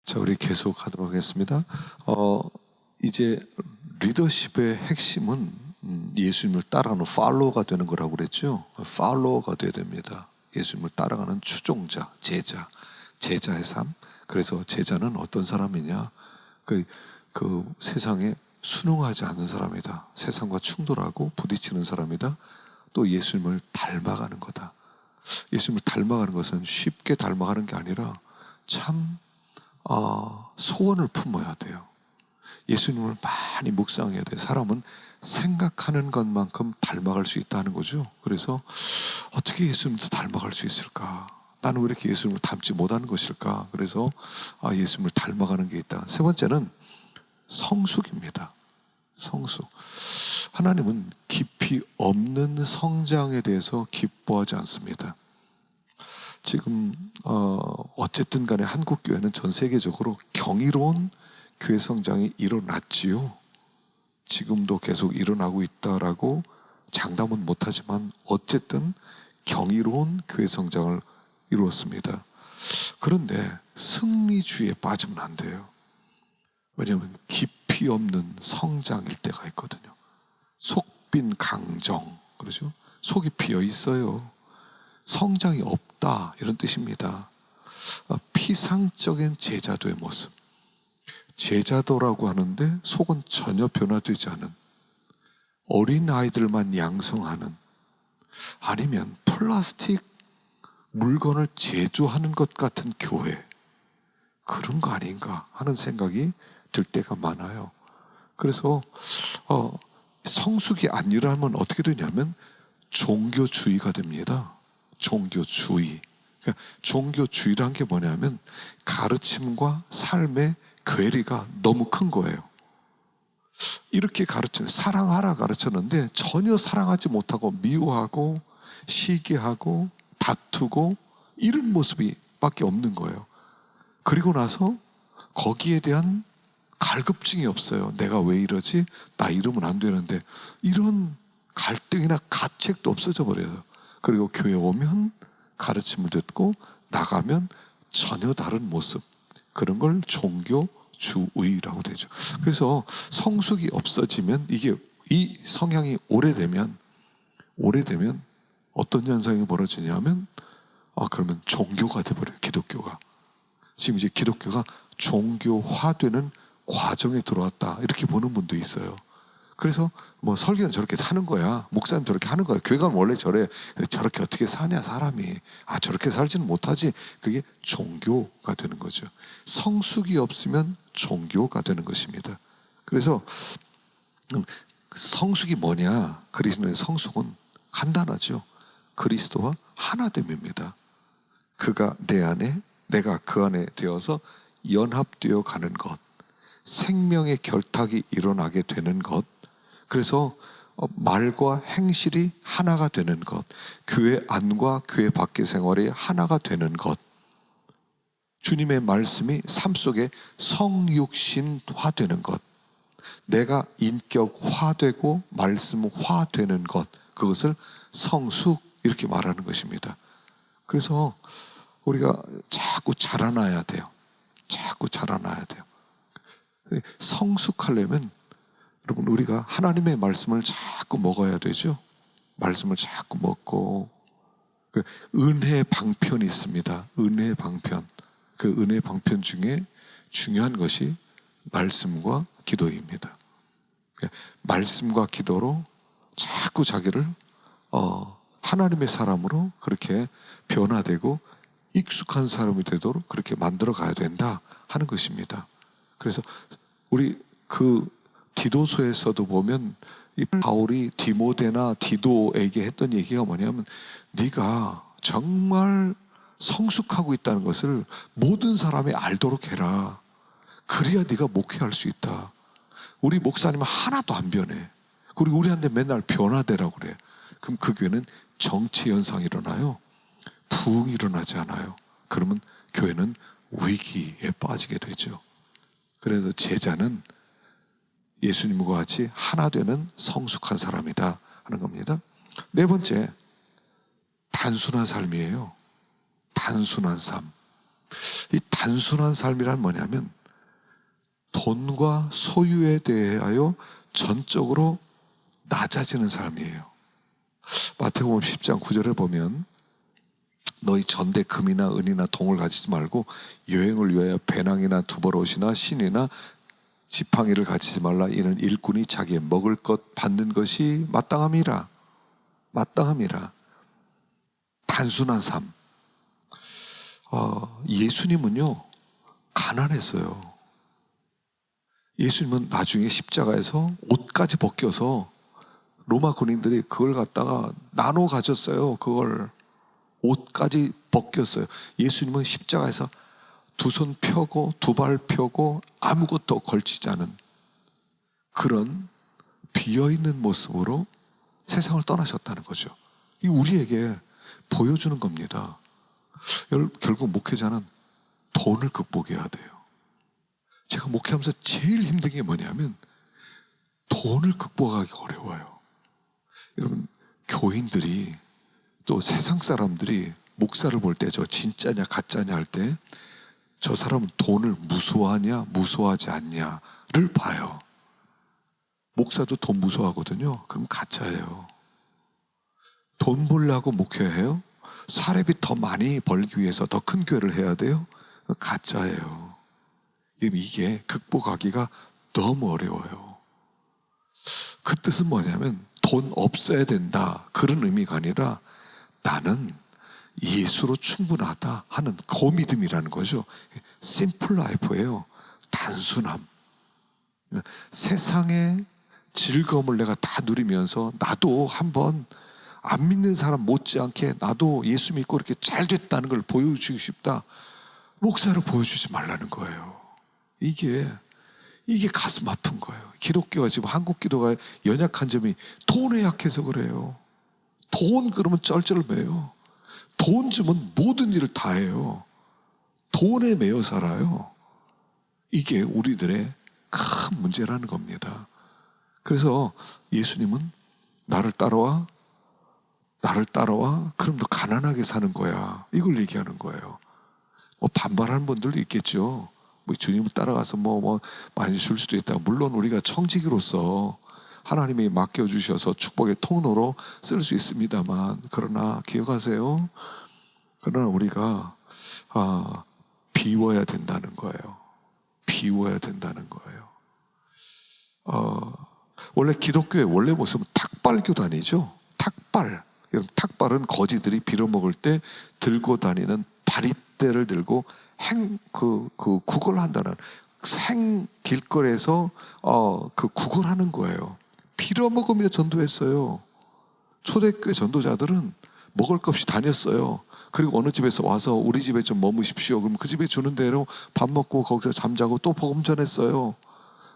자, 우리 계속 하도록 하겠습니다. 이제 리더십의 핵심은 예수님을 따라가는 팔로워가 되는 거라고 그랬죠. 팔로워가 돼야 됩니다. 예수님을 따라가는 추종자, 제자, 제자의 삶. 그래서 제자는 어떤 사람이냐? 그 세상에 순응하지 않는 사람이다. 세상과 충돌하고 부딪히는 사람이다. 또 예수님을 닮아가는 거다. 예수님을 닮아가는 것은 쉽게 닮아가는 게 아니라 참 소원을 품어야 돼요. 예수님을 많이 묵상해야 돼요. 사람은 생각하는 것만큼 닮아갈 수 있다는 거죠. 그래서 어떻게 예수님도 닮아갈 수 있을까? 나는 왜 이렇게 예수님을 닮지 못하는 것일까? 그래서 예수님을 닮아가는 게 있다. 세 번째는 성숙입니다. 성숙. 하나님은 깊이 없는 성장에 대해서 기뻐하지 않습니다. 지금 어쨌든 간에 한국 교회는 전 세계적으로 경이로운 교회 성장이 일어났지요. 지금도 계속 일어나고 있다라고 장담은 못하지만 어쨌든 경이로운 교회 성장을 이루었습니다. 그런데 승리주의에 빠지면 안 돼요. 왜냐하면 깊이 없는 성장일 때가 있거든요. 속빈 강정, 그러죠? 속이 비어 있어요. 성장이 없다, 이런 뜻입니다. 피상적인 제자도의 모습. 제자도라고 하는데 속은 전혀 변화되지 않은, 어린 아이들만 양성하는, 아니면 플라스틱 물건을 제조하는 것 같은 교회, 그런 거 아닌가 하는 생각이 들 때가 많아요. 그래서 성숙이 안 일어나면 어떻게 되냐면 종교주의가 됩니다. 종교주의. 그러니까 종교주의란 게 뭐냐면 가르침과 삶의 괴리가 너무 큰 거예요. 이렇게 가르치는, 사랑하라 가르쳤는데 전혀 사랑하지 못하고 미워하고 시기하고 다투고 이런 모습이 밖에 없는 거예요. 그리고 나서 거기에 대한 갈급증이 없어요. 내가 왜 이러지? 나 이러면 안 되는데. 이런 갈등이나 가책도 없어져 버려요. 그리고 교회 오면 가르침을 듣고 나가면 전혀 다른 모습, 그런 걸 종교주의라고 되죠. 그래서 성숙이 없어지면, 이게 이 성향이 오래되면 어떤 현상이 벌어지냐면 그러면 종교가 돼버려요. 기독교가. 지금 이제 기독교가 종교화되는 과정에 들어왔다, 이렇게 보는 분도 있어요. 그래서 뭐 설교는 저렇게 하는 거야, 목사님 저렇게 하는 거야, 교회가 원래 저래, 저렇게 어떻게 사냐 사람이, 저렇게 살지는 못하지. 그게 종교가 되는 거죠. 성숙이 없으면 종교가 되는 것입니다. 그래서 성숙이 뭐냐? 그리스도의 성숙은 간단하죠. 그리스도와 하나됨입니다. 그가 내 안에, 내가 그 안에 되어서 연합되어 가는 것, 생명의 결탁이 일어나게 되는 것, 그래서 말과 행실이 하나가 되는 것, 교회 안과 교회 밖의 생활이 하나가 되는 것, 주님의 말씀이 삶 속에 성육신화되는 것, 내가 인격화되고 말씀화되는 것, 그것을 성숙, 이렇게 말하는 것입니다. 그래서 우리가 자꾸 자라나야 돼요. 자꾸 자라나야 돼요. 성숙하려면 여러분, 우리가 하나님의 말씀을 자꾸 먹어야 되죠. 말씀을 자꾸 먹고, 은혜 방편이 있습니다. 은혜 방편. 그 은혜 방편 중에 중요한 것이 말씀과 기도입니다. 말씀과 기도로 자꾸 자기를 하나님의 사람으로 그렇게 변화되고 익숙한 사람이 되도록 그렇게 만들어 가야 된다 하는 것입니다. 그래서 우리 디도서에서도 보면 이 바울이 디모데나 디도에게 했던 얘기가 뭐냐면, 네가 정말 성숙하고 있다는 것을 모든 사람이 알도록 해라. 그래야 네가 목회할 수 있다. 우리 목사님은 하나도 안 변해. 그리고 우리한테 맨날 변화되라고 그래. 그럼 그 교회는 정체 현상이 일어나요. 부흥이 일어나지 않아요. 그러면 교회는 위기에 빠지게 되죠. 그래서 제자는 예수님과 같이 하나 되는 성숙한 사람이다 하는 겁니다. 네 번째, 단순한 삶이에요. 단순한 삶. 이 단순한 삶이란 뭐냐면 돈과 소유에 대하여 전적으로 낮아지는 삶이에요. 마태복음 10장 9절에 보면 너희 전대 금이나 은이나 동을 가지지 말고 여행을 위하여 배낭이나 두버롯이나 신이나 지팡이를 가지지 말라. 이는 일꾼이 자기의 먹을 것 받는 것이 마땅함이라. 마땅함이라. 단순한 삶. 예수님은요 가난했어요. 예수님은 나중에 십자가에서 옷까지 벗겨서 로마 군인들이 그걸 갖다가 나눠 가졌어요. 그걸 옷까지 벗겼어요. 예수님은 십자가에서 두 손 펴고 두 발 펴고 아무것도 걸치지 않은 그런 비어있는 모습으로 세상을 떠나셨다는 거죠. 이 우리에게 보여주는 겁니다. 결국 목회자는 돈을 극복해야 돼요. 제가 목회하면서 제일 힘든 게 뭐냐면 돈을 극복하기 어려워요. 여러분, 교인들이 또 세상 사람들이 목사를 볼 때 저 진짜냐 가짜냐 할 때 저 사람은 돈을 무서워하냐 무서워하지 않냐를 봐요. 목사도 돈 무서워하거든요. 그럼 가짜예요. 돈 벌려고 목회해요? 사례비 더 많이 벌기 위해서 더 큰 교회를 해야 돼요? 가짜예요. 이게 극복하기가 너무 어려워요. 그 뜻은 뭐냐면 돈 없어야 된다 그런 의미가 아니라 나는 예수로 충분하다 하는 그 믿음이라는 거죠. 심플 라이프예요. 단순함. 세상의 즐거움을 내가 다 누리면서 나도 한번 안 믿는 사람 못지않게 나도 예수 믿고 이렇게 잘 됐다는 걸 보여주고 싶다. 목사로 보여주지 말라는 거예요. 이게 가슴 아픈 거예요. 기독교가 지금 한국 기도가 연약한 점이 돈에 약해서 그래요. 돈 그러면 쩔쩔매요. 돈 주면 모든 일을 다 해요. 돈에 매여 살아요. 이게 우리들의 큰 문제라는 겁니다. 그래서 예수님은 나를 따라와 그럼 너 가난하게 사는 거야 이걸 얘기하는 거예요. 반발하는 분들도 있겠죠. 주님을 따라가서 많이 줄 수도 있다. 물론 우리가 청지기로서 하나님이 맡겨주셔서 축복의 통로로 쓸 수 있습니다만 그러나 기억하세요. 그러나 우리가 비워야 된다는 거예요. 비워야 된다는 거예요. 원래 기독교의 원래 모습은 탁발교단이죠. 탁발. 여러분, 탁발은 거지들이 빌어먹을 때 들고 다니는 바리떼를 들고 구걸한다는 길거리에서 구걸하는 거예요. 빌어먹으며 전도했어요. 초대교회 전도자들은 먹을 것 없이 다녔어요. 그리고 어느 집에서 와서 우리 집에 좀 머무십시오. 그럼 그 집에 주는 대로 밥 먹고 거기서 잠자고 또 복음 전했어요.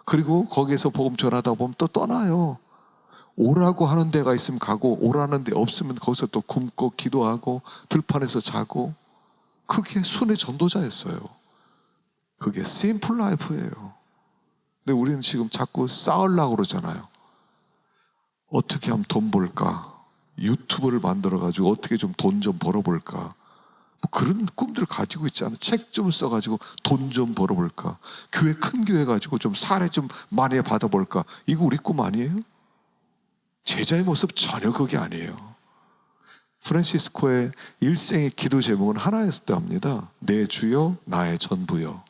그리고 거기에서 복음 전하다 보면 또 떠나요. 오라고 하는 데가 있으면 가고 오라는 데 없으면 거기서 또 굶고 기도하고 들판에서 자고 그게 순회 전도자였어요. 그게 심플 라이프예요. 근데 우리는 지금 자꾸 싸우려고 그러잖아요. 어떻게 하면 돈 벌까? 유튜브를 만들어가지고 어떻게 좀 돈 좀 벌어볼까? 그런 꿈들 가지고 있잖아요. 책 좀 써가지고 돈 좀 벌어볼까? 큰 교회 가지고 좀 사례 좀 많이 받아볼까? 이거 우리 꿈 아니에요? 제자의 모습 전혀 그게 아니에요. 프란시스코의 일생의 기도 제목은 하나였답니다. 내 주여 나의 전부여.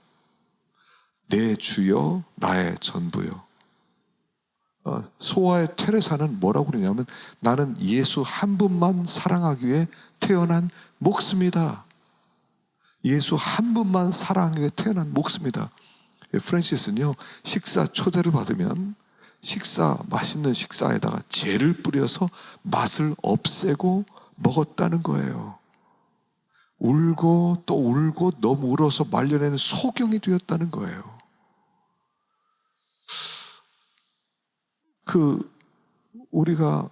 내 주여 나의 전부여. 소아의 테레사는 뭐라고 그러냐면 나는 예수 한 분만 사랑하기 위해 태어난 목숨이다. 예수 한 분만 사랑하기 위해 태어난 목숨이다. 프란시스는요 식사 초대를 받으면 맛있는 식사에다가 젤을 뿌려서 맛을 없애고 먹었다는 거예요. 울고 또 울고 너무 울어서 말려내는 소경이 되었다는 거예요. 우리가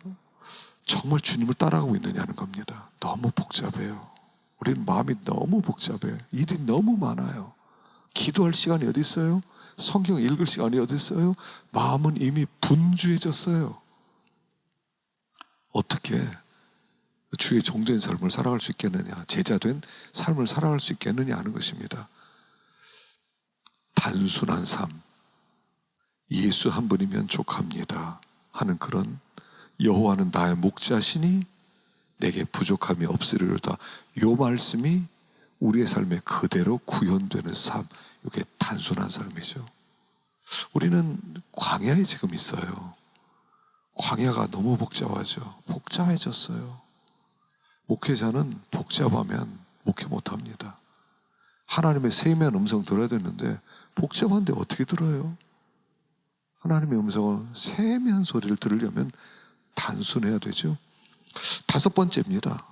정말 주님을 따라가고 있느냐는 겁니다. 너무 복잡해요. 우리는 마음이 너무 복잡해요. 일이 너무 많아요. 기도할 시간이 어디 있어요? 성경 읽을 시간이 어디 있어요? 마음은 이미 분주해졌어요. 어떻게 주의 종된 삶을 살아갈 수 있겠느냐, 제자된 삶을 살아갈 수 있겠느냐 하는 것입니다. 단순한 삶, 예수 한 분이면 족합니다 하는 그런, 여호와는 나의 목자시니 내게 부족함이 없으리로다, 이 말씀이 우리의 삶에 그대로 구현되는 삶, 이게 단순한 삶이죠. 우리는 광야에 지금 있어요. 광야가 너무 복잡해졌어요. 목회자는 복잡하면 목회 못합니다. 하나님의 세미한 음성 들어야 되는데 복잡한데 어떻게 들어요? 하나님의 음성을, 세미한 소리를 들으려면 단순해야 되죠. 다섯 번째입니다.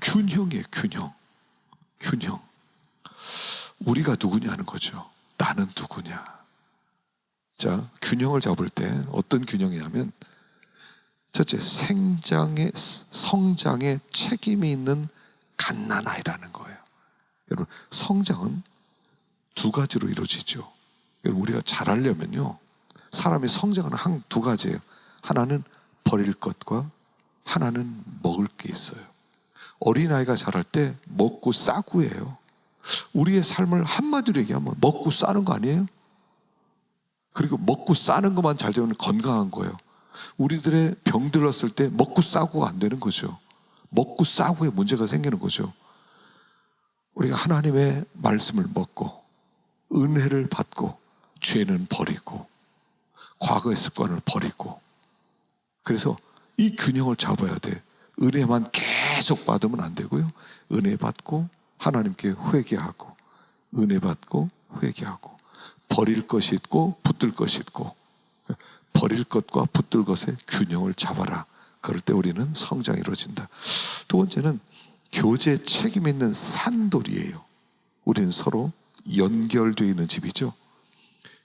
균형이에요. 균형. 우리가 누구냐는 거죠. 나는 누구냐. 자, 균형을 잡을 때 어떤 균형이냐면, 첫째, 성장에 책임이 있는 갓난아이라는 거예요. 여러분, 성장은 두 가지로 이루어지죠. 여러분, 우리가 잘하려면요, 사람이 성장하는 한 두 가지예요. 하나는 버릴 것과 하나는 먹을 게 있어요. 어린아이가 자랄 때 먹고 싸구예요. 우리의 삶을 한마디로 얘기하면 먹고 싸는 거 아니에요? 그리고 먹고 싸는 것만 잘 되면 건강한 거예요. 우리들의 병 들었을 때 먹고 싸구가 안 되는 거죠. 먹고 싸구에 문제가 생기는 거죠. 우리가 하나님의 말씀을 먹고 은혜를 받고 죄는 버리고 과거의 습관을 버리고, 그래서 이 균형을 잡아야 돼. 은혜만 계속 받으면 안 되고요, 은혜 받고 하나님께 회개하고, 은혜 받고 회개하고, 버릴 것이 있고 붙들 것이 있고, 버릴 것과 붙들 것의 균형을 잡아라. 그럴 때 우리는 성장이 이루어진다. 두 번째는 교제 책임 있는 산돌이에요. 우리는 서로 연결되어 있는 집이죠.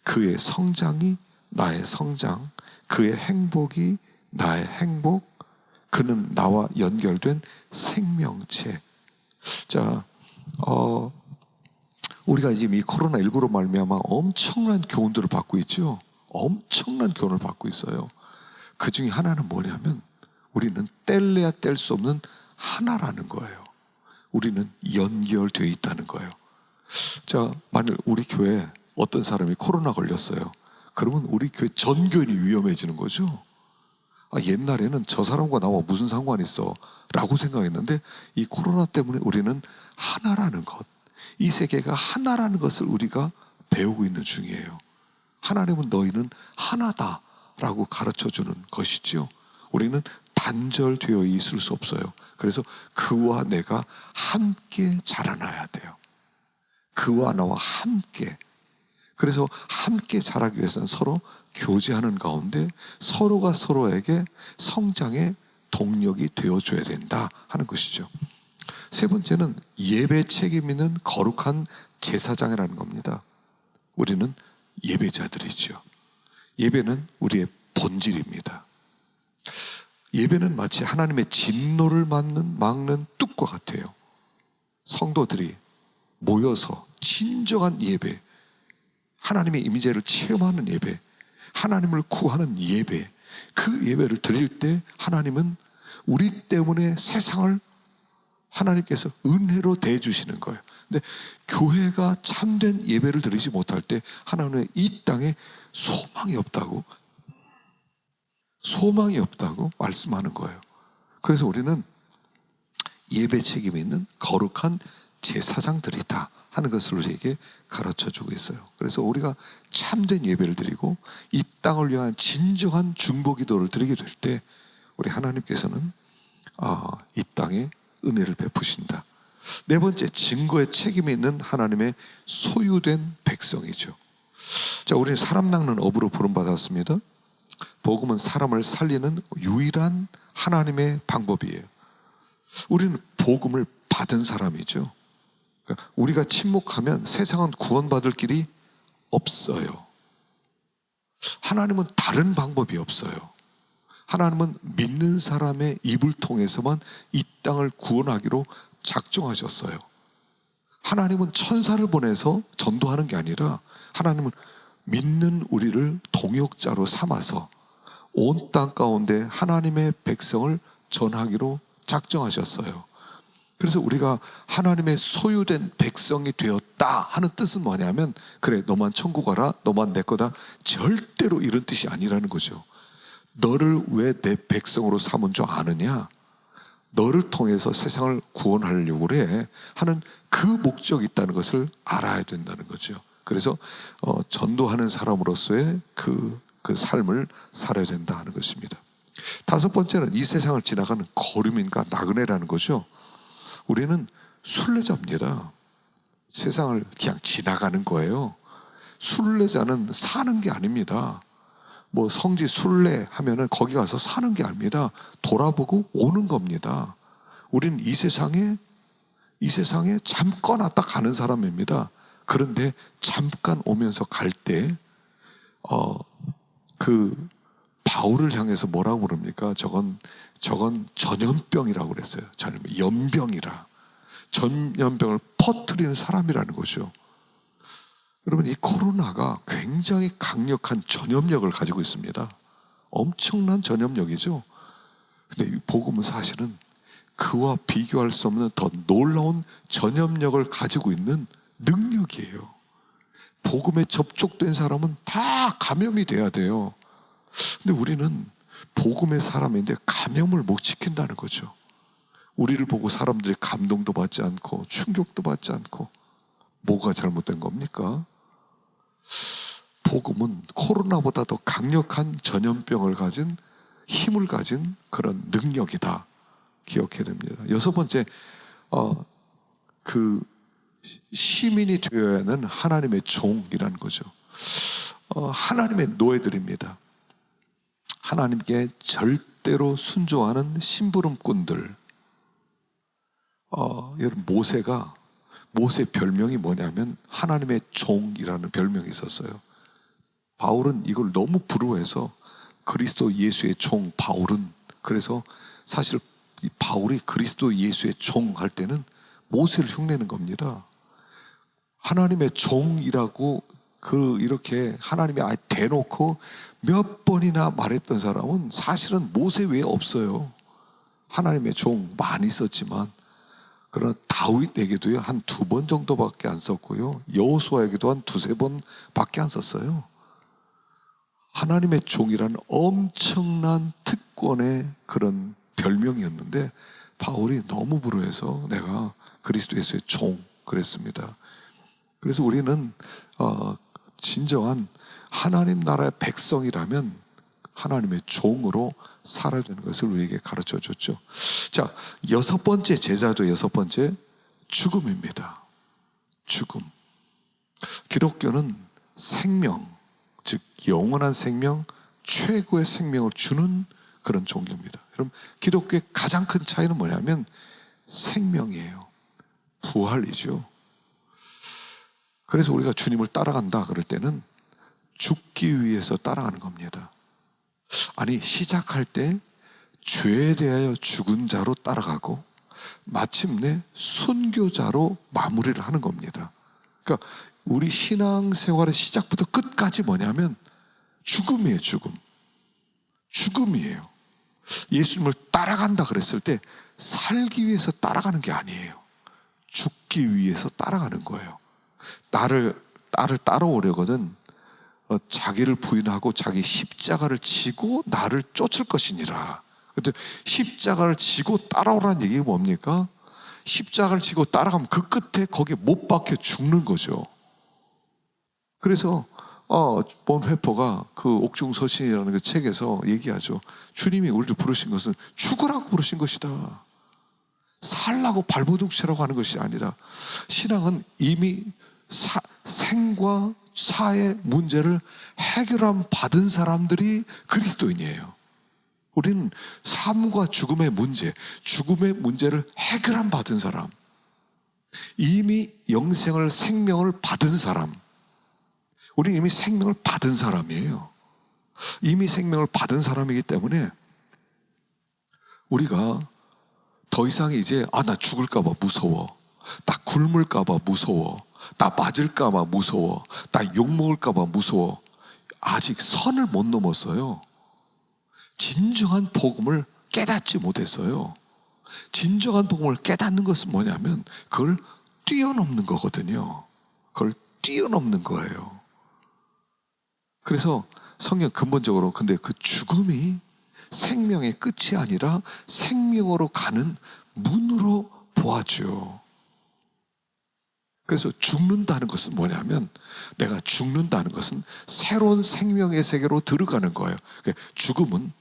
그의 성장이 나의 성장, 그의 행복이 나의 행복, 그는 나와 연결된 생명체. 자, 우리가 지금 이 코로나19로 말미암아 엄청난 교훈들을 받고 있죠. 엄청난 교훈을 받고 있어요. 그 중에 하나는 뭐냐면, 우리는 뗄래야 뗄 수 없는 하나라는 거예요. 우리는 연결되어 있다는 거예요. 자, 만일 우리 교회에 어떤 사람이 코로나 걸렸어요. 그러면 우리 교회 전 교인이 위험해지는 거죠. 옛날에는 저 사람과 나와 무슨 상관이 있어 라고 생각했는데, 이 코로나 때문에 우리는 하나라는 것, 이 세계가 하나라는 것을 우리가 배우고 있는 중이에요. 하나님은 너희는 하나다 라고 가르쳐주는 것이죠. 우리는 단절되어 있을 수 없어요. 그래서 그와 내가 함께 자라나야 돼요. 그와 나와 함께. 그래서 함께 자라기 위해서는 서로 교제하는 가운데 서로가 서로에게 성장의 동력이 되어줘야 된다 하는 것이죠. 세 번째는 예배 책임 있는 거룩한 제사장이라는 겁니다. 우리는 예배자들이죠. 예배는 우리의 본질입니다. 예배는 마치 하나님의 진노를 막는 뚝과 같아요. 성도들이 모여서 진정한 예배, 하나님의 임재를 체험하는 예배, 하나님을 구하는 예배, 그 예배를 드릴 때 하나님은 우리 때문에 세상을 하나님께서 은혜로 대해주시는 거예요. 근데 교회가 참된 예배를 드리지 못할 때 하나님은 이 땅에 소망이 없다고 말씀하는 거예요. 그래서 우리는 예배 책임이 있는 거룩한 제사장들이다 하는 것을 우리에게 가르쳐주고 있어요. 그래서 우리가 참된 예배를 드리고 이 땅을 위한 진정한 중보기도를 드리게 될 때 우리 하나님께서는 이 땅에 은혜를 베푸신다. 네 번째, 증거에 책임이 있는 하나님의 소유된 백성이죠. 자, 우리는 사람 낚는 업으로 부름받았습니다. 복음은 사람을 살리는 유일한 하나님의 방법이에요. 우리는 복음을 받은 사람이죠. 그러니까 우리가 침묵하면 세상은 구원받을 길이 없어요. 하나님은 다른 방법이 없어요. 하나님은 믿는 사람의 입을 통해서만 이 땅을 구원하기로 작정하셨어요. 하나님은 천사를 보내서 전도하는 게 아니라 하나님은 믿는 우리를 동역자로 삼아서 온 땅 가운데 하나님의 백성을 전하기로 작정하셨어요. 그래서 우리가 하나님의 소유된 백성이 되었다 하는 뜻은 뭐냐면, 그래 너만 천국 가라, 너만 내 거다, 절대로 이런 뜻이 아니라는 거죠. 너를 왜 내 백성으로 삼은 줄 아느냐, 너를 통해서 세상을 구원하려고 그래 하는 그 목적이 있다는 것을 알아야 된다는 거죠. 그래서 전도하는 사람으로서의 그 삶을 살아야 된다 하는 것입니다. 다섯 번째는 이 세상을 지나가는 거류민과 나그네라는 거죠. 우리는 순례자입니다. 세상을 그냥 지나가는 거예요. 순례자는 사는 게 아닙니다. 뭐 성지 순례 하면은 거기 가서 사는 게 아닙니다. 돌아보고 오는 겁니다. 우리는 이 세상에 잠깐 왔다 가는 사람입니다. 그런데 잠깐 오면서 갈 때 그 바울을 향해서 뭐라고 그럽니까? 저건 전염병이라고 그랬어요. 연병이라. 전염병을 퍼뜨리는 사람이라는 거죠. 여러분, 이 코로나가 굉장히 강력한 전염력을 가지고 있습니다. 엄청난 전염력이죠. 근데 이 복음은 사실은 그와 비교할 수 없는 더 놀라운 전염력을 가지고 있는 능력이에요. 복음에 접촉된 사람은 다 감염이 돼야 돼요. 근데 우리는 복음의 사람인데 감염을 못 지킨다는 거죠. 우리를 보고 사람들이 감동도 받지 않고 충격도 받지 않고, 뭐가 잘못된 겁니까? 복음은 코로나보다 더 강력한 전염병을 가진, 힘을 가진 그런 능력이다, 기억해야 됩니다. 여섯 번째, 그 시민이 되어야 하는 하나님의 종이라는 거죠. 하나님의 노예들입니다. 하나님께 절대로 순종하는 심부름꾼들. 여러분, 모세 별명이 뭐냐면 하나님의 종이라는 별명이 있었어요. 바울은 이걸 너무 부러워해서 그리스도 예수의 종 바울은, 그래서 사실 이 바울이 그리스도 예수의 종 할 때는 모세를 흉내는 겁니다. 하나님의 종이라고 이렇게 하나님이 아예 대놓고 몇 번이나 말했던 사람은 사실은 모세 외에 없어요. 하나님의 종 많이 썼지만, 그러나 다윗에게도요 한 2번 정도밖에 안 썼고요, 여호수아에게도 한 2-3번밖에 안 썼어요. 하나님의 종이라는 엄청난 특권의 그런 별명이었는데 바울이 너무 부러워해서 내가 그리스도 예수의 종 그랬습니다. 그래서 우리는 진정한 하나님 나라의 백성이라면 하나님의 종으로 살아야 되는 것을 우리에게 가르쳐 줬죠. 자, 여섯 번째, 제자도 여섯 번째, 죽음입니다. 죽음. 기독교는 생명, 즉 영원한 생명, 최고의 생명을 주는 그런 종교입니다. 여러분, 기독교의 가장 큰 차이는 뭐냐면 생명이에요. 부활이죠. 그래서 우리가 주님을 따라간다 그럴 때는 죽기 위해서 따라가는 겁니다. 아니, 시작할 때 죄에 대하여 죽은 자로 따라가고 마침내 순교자로 마무리를 하는 겁니다. 그러니까 우리 신앙생활의 시작부터 끝까지 뭐냐면 죽음이에요. 죽음이에요. 예수님을 따라간다 그랬을 때 살기 위해서 따라가는 게 아니에요. 죽기 위해서 따라가는 거예요. 나를 따라오려거든 자기를 부인하고 자기 십자가를 지고 나를 쫓을 것이니라. 근데 십자가를 지고 따라오라는 얘기가 뭡니까? 십자가를 지고 따라가면 그 끝에 거기에 못 박혀 죽는 거죠. 그래서 본페퍼가 그 옥중서신이라는 그 책에서 얘기하죠. 주님이 우리를 부르신 것은 죽으라고 부르신 것이다. 살라고 발버둥 치라고 하는 것이 아니라, 신앙은 이미 생과 사의 문제를 해결함 받은 사람들이 그리스도인이에요. 우리는 삶과 죽음의 문제를 해결함 받은 사람, 이미 영생을, 생명을 받은 사람. 우리는 이미 생명을 받은 사람이에요. 이미 생명을 받은 사람이기 때문에 우리가 더 이상 이제 나 죽을까 봐 무서워, 나 굶을까 봐 무서워, 나 맞을까 봐 무서워, 나 욕먹을까 봐 무서워, 아직 선을 못 넘었어요. 진정한 복음을 깨닫지 못했어요. 진정한 복음을 깨닫는 것은 뭐냐면 그걸 뛰어넘는 거거든요. 그걸 뛰어넘는 거예요. 그래서 성경 근본적으로 근데 그 죽음이 생명의 끝이 아니라 생명으로 가는 문으로 보아줘요. 그래서 죽는다는 것은 뭐냐면 내가 죽는다는 것은 새로운 생명의 세계로 들어가는 거예요. 죽음은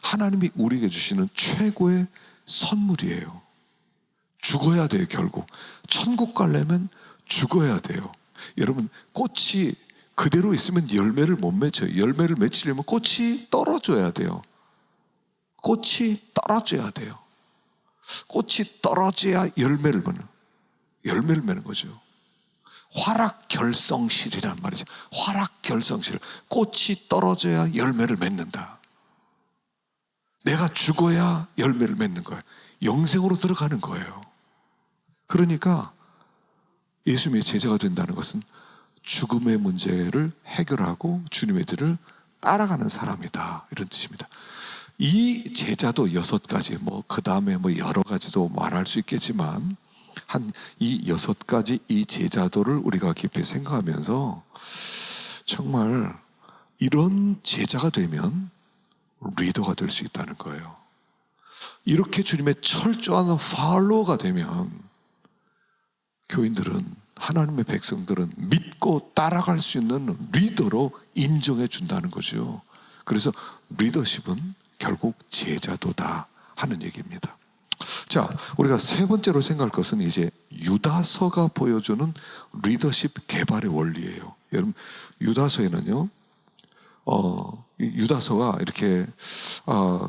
하나님이 우리에게 주시는 최고의 선물이에요. 죽어야 돼요. 결국 천국 가려면 죽어야 돼요. 여러분 꽃이 그대로 있으면 열매를 못 맺어요. 열매를 맺으려면 꽃이 떨어져야 돼요. 꽃이 떨어져야 돼요. 꽃이 떨어져야 열매를 맺는 거죠. 화락결성실이란 말이죠. 화락결성실. 꽃이 떨어져야 열매를 맺는다. 내가 죽어야 열매를 맺는 거예요. 영생으로 들어가는 거예요. 그러니까 예수님의 제자가 된다는 것은 죽음의 문제를 해결하고 주님의 뒤를 따라가는 사람이다, 이런 뜻입니다. 이 제자도 6가지, 그 다음에 여러 가지도 말할 수 있겠지만 한 이 6가지 이 제자도를 우리가 깊이 생각하면서 정말 이런 제자가 되면 리더가 될 수 있다는 거예요. 이렇게 주님의 철저한 팔로워가 되면 교인들은, 하나님의 백성들은 믿고 따라갈 수 있는 리더로 인정해 준다는 거죠. 그래서 리더십은 결국 제자도다 하는 얘기입니다. 자, 우리가 세 번째로 생각할 것은 이제 유다서가 보여주는 리더십 개발의 원리예요. 여러분, 유다서에는요, 유다서가 이렇게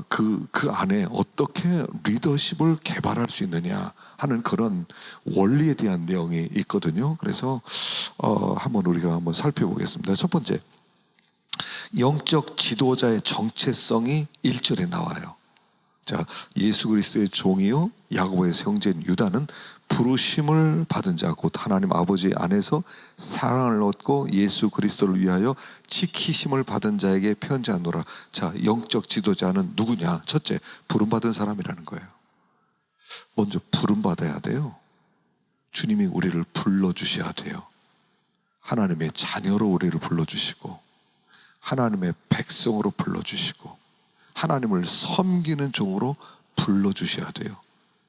그 안에 어떻게 리더십을 개발할 수 있느냐 하는 그런 원리에 대한 내용이 있거든요. 그래서 한번 우리가 한번 살펴보겠습니다. 첫 번째, 영적 지도자의 정체성이 1절에 나와요. 자, 예수 그리스도의 종이요 야고보의 형제인 유다는 부르심을 받은 자, 곧 하나님 아버지 안에서 사랑을 얻고 예수 그리스도를 위하여 지키심을 받은 자에게 편지하노라. 자, 영적 지도자는 누구냐? 첫째, 부름받은 사람이라는 거예요. 먼저 부름받아야 돼요. 주님이 우리를 불러주셔야 돼요. 하나님의 자녀로 우리를 불러주시고 하나님의 백성으로 불러주시고 하나님을 섬기는 종으로 불러주셔야 돼요.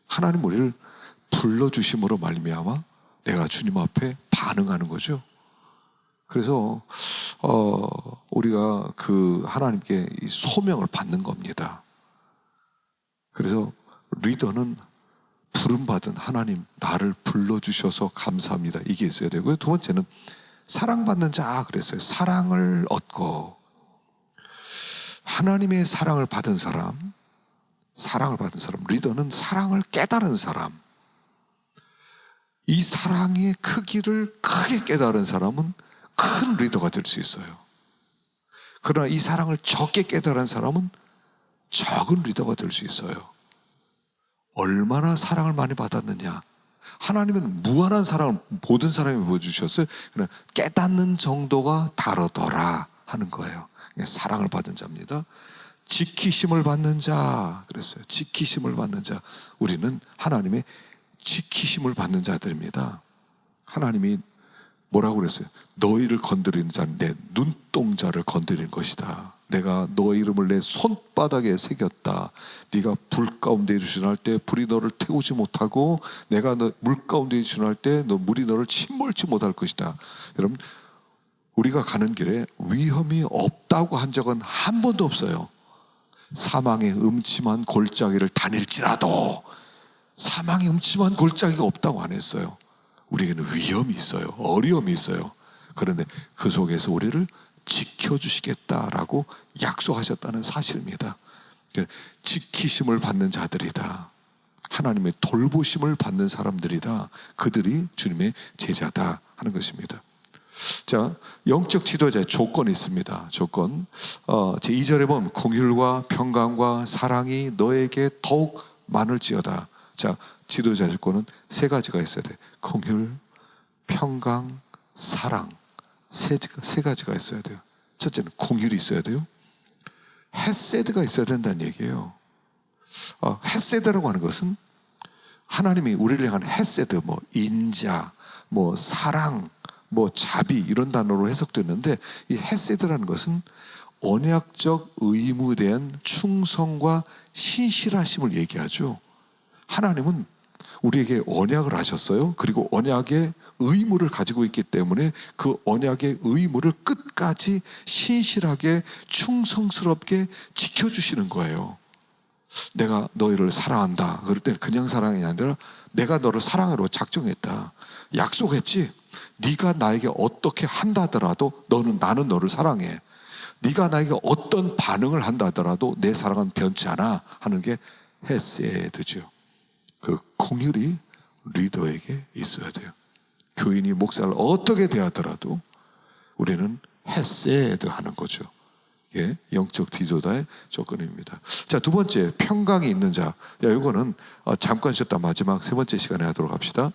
하나님 우리를 불러주심으로 말미암아 내가 주님 앞에 반응하는 거죠. 그래서 우리가 그 하나님께 이 소명을 받는 겁니다. 그래서 리더는 부름받은 하나님, 나를 불러주셔서 감사합니다, 이게 있어야 되고요. 두 번째는 사랑받는 자 그랬어요. 사랑을 얻고, 하나님의 사랑을 받은 사람, 리더는 사랑을 깨달은 사람, 이 사랑의 크기를 크게 깨달은 사람은 큰 리더가 될 수 있어요. 그러나 이 사랑을 적게 깨달은 사람은 적은 리더가 될 수 있어요. 얼마나 사랑을 많이 받았느냐. 하나님은 무한한 사랑을 모든 사람에게 보여주셨어요. 그러나 깨닫는 정도가 다르더라 하는 거예요. 사랑을 받은 자입니다. 지키심을 받는 자 그랬어요. 지키심을 받는 자. 우리는 하나님의 지키심을 받는 자들입니다. 하나님이 뭐라고 그랬어요? 너희를 건드리는 자는 내 눈동자를 건드리는 것이다. 내가 너의 이름을 내 손바닥에 새겼다. 네가 불 가운데 일어날 때 불이 너를 태우지 못하고 내가 너 물 가운데 일어날 때 너 물이 너를 침몰치 못할 것이다. 여러분, 우리가 가는 길에 위험이 없다고 한 적은 한 번도 없어요. 사망의 음침한 골짜기를 다닐지라도 사망의 음침한 골짜기가 없다고 안 했어요. 우리에게는 위험이 있어요. 어려움이 있어요. 그런데 그 속에서 우리를 지켜주시겠다라고 약속하셨다는 사실입니다. 지키심을 받는 자들이다. 하나님의 돌보심을 받는 사람들이다. 그들이 주님의 제자다 하는 것입니다. 자, 영적 지도자의 조건이 있습니다. 조건. 제2절에 보면 긍휼과 평강과 사랑이 너에게 더욱 많을지어다. 자, 지도자 조건은 3가지가 있어야 돼. 긍휼, 평강, 사랑. 세 가지가 있어야 돼요. 첫째는 긍휼이 있어야 돼요. 헤세드가 있어야 된다는 얘기예요. 헤세드라고 하는 것은 하나님이 우리를 향한 헤세드, 뭐 인자, 뭐 사랑, 뭐 자비 이런 단어로 해석됐는데, 이 헤세드라는 것은 언약적 의무에 대한 충성과 신실하심을 얘기하죠. 하나님은 우리에게 언약을 하셨어요. 그리고 언약의 의무를 가지고 있기 때문에 그 언약의 의무를 끝까지 신실하게 충성스럽게 지켜주시는 거예요. 내가 너희를 사랑한다. 그럴 때는 그냥 사랑이 아니라 내가 너를 사랑으로 작정했다. 약속했지. 네가 나에게 어떻게 한다 하더라도 나는 너를 사랑해. 네가 나에게 어떤 반응을 한다 하더라도 내 사랑은 변치 않아 하는 게 헤세드죠. 그 긍휼이 리더에게 있어야 돼요. 교인이 목사를 어떻게 대하더라도 우리는 헤세드 하는 거죠. 이게 영적 디조다의 조건입니다. 자, 두 번째, 평강이 있는 자. 이거는 잠깐 쉬었다 마지막 세 번째 시간에 하도록 합시다.